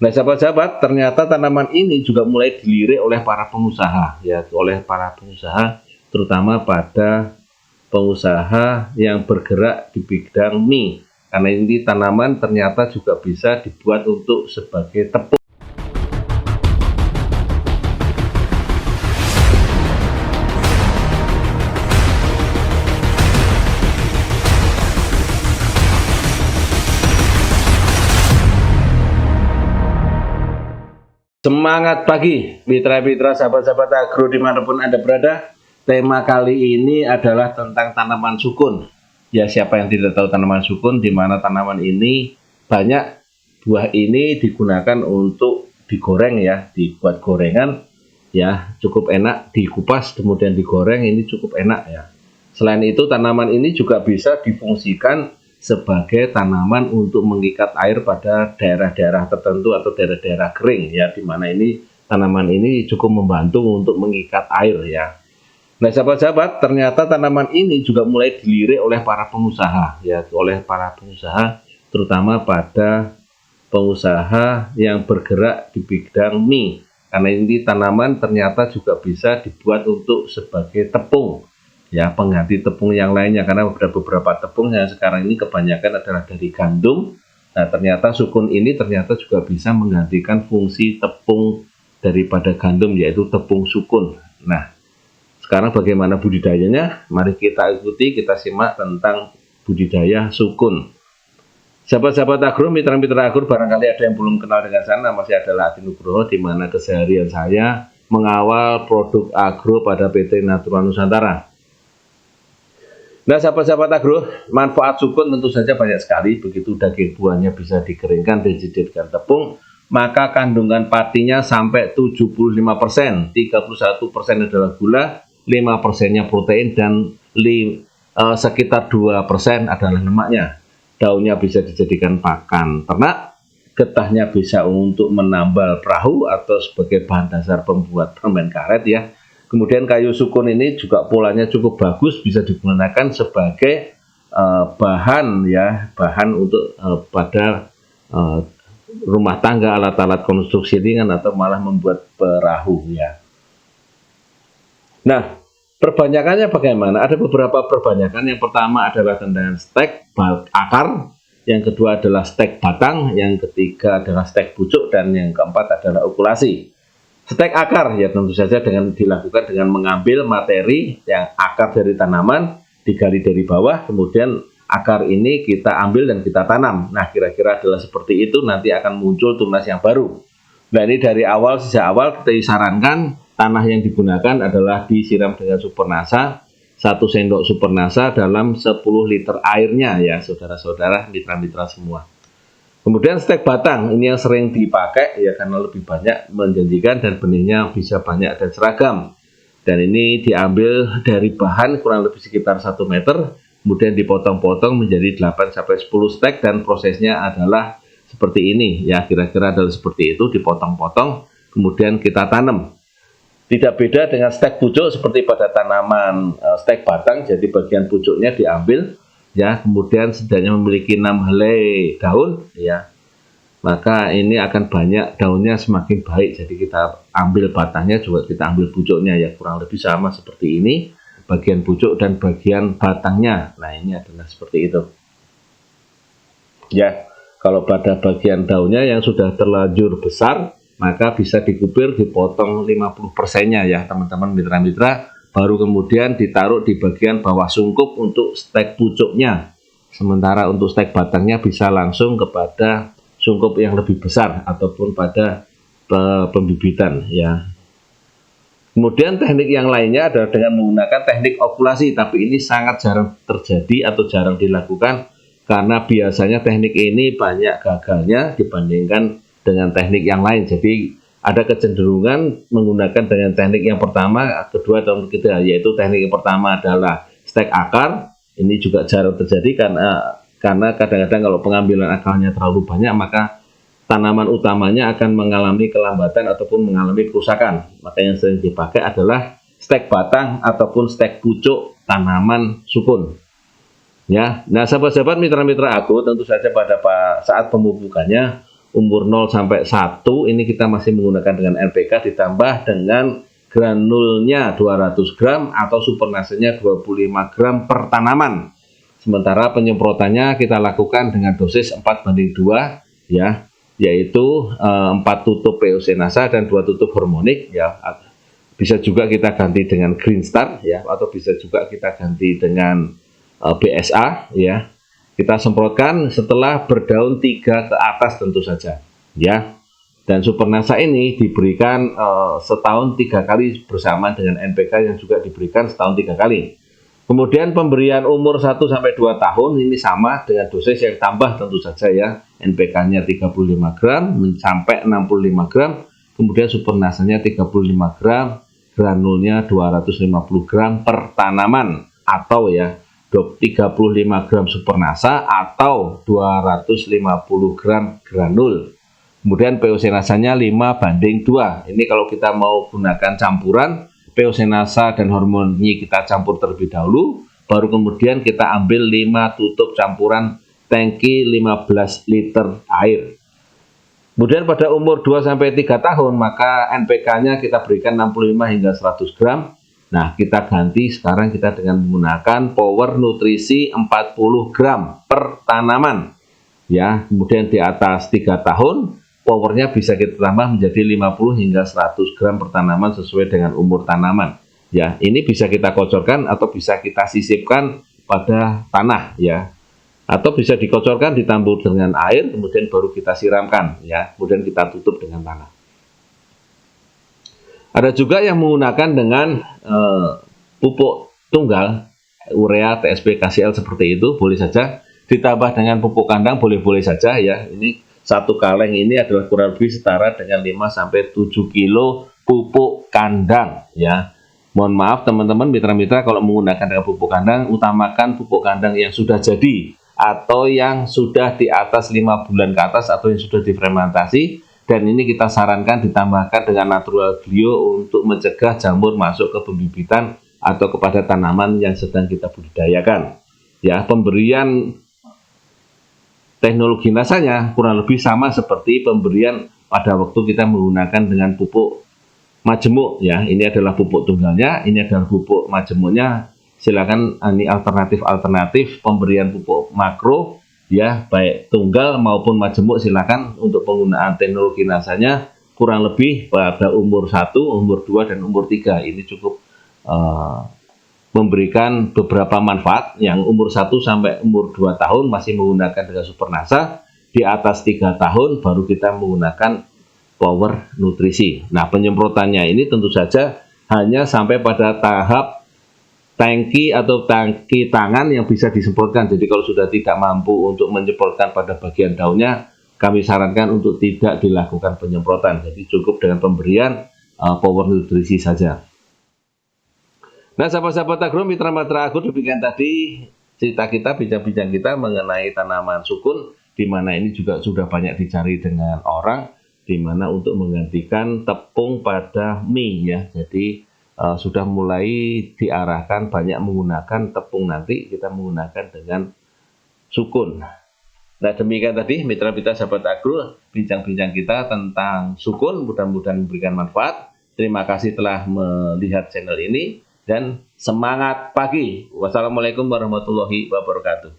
Nah, sahabat-sahabat, ternyata tanaman ini juga mulai dilirik oleh para pengusaha, ya, oleh para pengusaha, terutama pada pengusaha yang bergerak di bidang mie. Karena ini tanaman ternyata juga bisa dibuat untuk sebagai tepung. Semangat pagi, mitra-mitra sahabat-sahabat agro dimanapun Anda berada. Tema kali ini adalah tentang tanaman sukun. Ya, siapa yang tidak tahu tanaman sukun, di mana tanaman ini banyak buah ini digunakan untuk digoreng, ya, dibuat gorengan, ya, cukup enak, dikupas kemudian digoreng, ini cukup enak, ya. Selain itu, tanaman ini juga bisa difungsikan sebagai tanaman untuk mengikat air pada daerah-daerah tertentu atau daerah-daerah kering, ya, di mana ini tanaman ini cukup membantu untuk mengikat air, ya. Nah, sahabat-sahabat, ternyata tanaman ini juga mulai dilirik oleh para pengusaha, ya, oleh para pengusaha, terutama pada pengusaha yang bergerak di bidang mie. Karena ini tanaman ternyata juga bisa dibuat untuk sebagai tepung, ya, pengganti tepung yang lainnya, karena beberapa tepung yang sekarang ini kebanyakan adalah dari gandum. Nah, ternyata sukun ini ternyata juga bisa menggantikan fungsi tepung daripada gandum, yaitu tepung sukun. Nah, sekarang bagaimana budidayanya? Mari kita ikuti, kita simak tentang budidaya sukun. Sahabat-sahabat agro, mitra-mitra agro, barangkali ada yang belum kenal dengan saya, nama saya adalah Adi Nugroho, di mana keseharian saya mengawal produk agro pada PT Natura Nusantara. Nah, sahabat-sahabat agro, manfaat sukun tentu saja banyak sekali. Begitu daging buahnya bisa dikeringkan dan dijadikan tepung, maka kandungan patinya sampai 75%, 31% adalah gula, 5%-nya protein, dan sekitar 2% adalah lemaknya. Daunnya bisa dijadikan pakan ternak, getahnya bisa untuk menambal perahu atau sebagai bahan dasar pembuat permen karet, ya. Kemudian kayu sukun ini juga polanya cukup bagus, bisa digunakan sebagai bahan, ya, bahan untuk pada rumah tangga, alat-alat konstruksi ringan, atau malah membuat perahu, ya. Nah, perbanyakannya bagaimana? Ada beberapa perbanyakan. Yang pertama adalah tentang stek akar, yang kedua adalah stek batang, yang ketiga adalah stek pucuk, dan yang keempat adalah okulasi. Stek akar, ya, tentu saja dengan dilakukan dengan mengambil materi yang akar dari tanaman, digali dari bawah, kemudian akar ini kita ambil dan kita tanam. Nah, kira-kira adalah seperti itu, nanti akan muncul tunas yang baru. Nah, ini dari awal, sejak awal kita disarankan tanah yang digunakan adalah disiram dengan supernasa, 1 sendok supernasa dalam 10 liter airnya, ya, saudara-saudara, mitra-mitra semua. Kemudian stek batang, ini yang sering dipakai, ya, karena lebih banyak menjanjikan dan benihnya bisa banyak dan seragam. Dan ini diambil dari bahan kurang lebih sekitar 1 meter, kemudian dipotong-potong menjadi 8-10 stek, dan prosesnya adalah seperti ini, ya, kira-kira adalah seperti itu, dipotong-potong, kemudian kita tanam. Tidak beda dengan stek pucuk seperti pada tanaman stek batang, jadi bagian pucuknya diambil, ya, kemudian setidaknya memiliki 6 helai daun, ya, maka ini akan banyak daunnya, semakin baik. Jadi kita ambil batangnya, juga kita ambil pucuknya, ya, kurang lebih sama seperti ini, bagian pucuk dan bagian batangnya. Nah, ini adalah seperti itu, ya. Kalau pada bagian daunnya yang sudah terlanjur besar, maka bisa dikubir, dipotong 50%-nya, ya, teman-teman mitra-mitra, baru kemudian ditaruh di bagian bawah sungkup untuk stek pucuknya. Sementara untuk stek batangnya bisa langsung kepada sungkup yang lebih besar ataupun pada pembibitan, ya. Kemudian teknik yang lainnya adalah dengan menggunakan teknik okulasi, tapi ini sangat jarang terjadi atau jarang dilakukan, karena biasanya teknik ini banyak gagalnya dibandingkan dengan teknik yang lain. Jadi ada kecenderungan menggunakan dengan teknik yang pertama, kedua, atau ketiga, yaitu teknik yang pertama adalah stek akar. Ini juga jarang terjadi karena kadang-kadang kalau pengambilan akarnya terlalu banyak, maka tanaman utamanya akan mengalami kelambatan ataupun mengalami kerusakan. Maka yang sering dipakai adalah stek batang ataupun stek pucuk tanaman sukun, ya. Nah, sahabat-sahabat mitra-mitra agro, tentu saja pada saat pemupukannya umur 0 sampai 1 ini kita masih menggunakan dengan NPK ditambah dengan granulnya 200 gram atau supernasanya 25 gram per tanaman. Sementara penyemprotannya kita lakukan dengan dosis 4:2 ya, yaitu 4 tutup POC Nasa dan 2 tutup hormonik ya. Bisa juga kita ganti dengan Green Star ya, atau bisa juga kita ganti dengan BSA ya. Kita semprotkan setelah berdaun 3 ke atas tentu saja ya. Dan supernasa ini diberikan setahun 3 kali bersama dengan NPK yang juga diberikan setahun 3 kali. Kemudian pemberian umur 1 sampai 2 tahun ini sama dengan dosis yang tambah tentu saja ya. NPK-nya 35 gram sampai 65 gram. Kemudian supernasanya 35 gram, granulnya 250 gram per tanaman atau ya 35 gram supernasa atau 250 gram granul. Kemudian POC Nasanya 5:2. Ini kalau kita mau gunakan campuran, POC Nasa dan hormonnya kita campur terlebih dahulu, baru kemudian kita ambil 5 tutup campuran tangki 15 liter air. Kemudian pada umur 2 sampai 3 tahun maka NPK-nya kita berikan 65 hingga 100 gram. Nah, kita ganti sekarang kita dengan menggunakan Power Nutrisi 40 gram per tanaman. Ya, kemudian di atas 3 tahun powernya bisa kita tambah menjadi 50 hingga 100 gram per tanaman sesuai dengan umur tanaman. Ya, ini bisa kita kocorkan atau bisa kita sisipkan pada tanah ya. Atau bisa dikocorkan ditambur dengan air kemudian baru kita siramkan ya. Kemudian kita tutup dengan tanah. Ada juga yang menggunakan dengan pupuk tunggal urea, TSP, KCL seperti itu, boleh saja. Ditambah dengan pupuk kandang boleh-boleh saja ya. Ini satu kaleng ini adalah kurang lebih setara dengan 5 sampai 7 kilo pupuk kandang ya. Mohon maaf teman-teman mitra-mitra kalau menggunakan dengan pupuk kandang, utamakan pupuk kandang yang sudah jadi atau yang sudah di atas 5 bulan ke atas atau yang sudah difermentasi, dan ini kita sarankan ditambahkan dengan natural glio untuk mencegah jamur masuk ke pembibitan atau kepada tanaman yang sedang kita budidayakan. Ya, pemberian teknologi nasanya kurang lebih sama seperti pemberian pada waktu kita menggunakan dengan pupuk majemuk ya. Ini adalah pupuk tunggalnya, ini adalah pupuk majemuknya. Silakan ini alternatif pemberian pupuk makro ya, baik tunggal maupun majemuk silakan untuk penggunaan teknologi nasanya kurang lebih pada umur 1, umur 2 dan umur 3. Ini cukup memberikan beberapa manfaat. Yang umur 1 sampai umur 2 tahun masih menggunakan dengan supernasa, di atas 3 tahun baru kita menggunakan Power Nutrisi. Nah, penyemprotannya ini tentu saja hanya sampai pada tahap tangki atau tangki tangan yang bisa disemprotkan. Jadi kalau sudah tidak mampu untuk menyemprotkan pada bagian daunnya, kami sarankan untuk tidak dilakukan penyemprotan. Jadi cukup dengan pemberian Power Nutrisi saja. Nah, sahabat-sahabat agro, mitra-mitra agro, demikian tadi cerita kita, bincang-bincang kita mengenai tanaman sukun, di mana ini juga sudah banyak dicari dengan orang, di mana untuk menggantikan tepung pada mie ya. Jadi sudah mulai diarahkan banyak menggunakan tepung, nanti kita menggunakan dengan sukun. Nah, demikian tadi mitra-mitra sahabat agro, bincang-bincang kita tentang sukun, mudah-mudahan memberikan manfaat. Terima kasih telah melihat channel ini. Dan semangat pagi. Wassalamualaikum warahmatullahi wabarakatuh.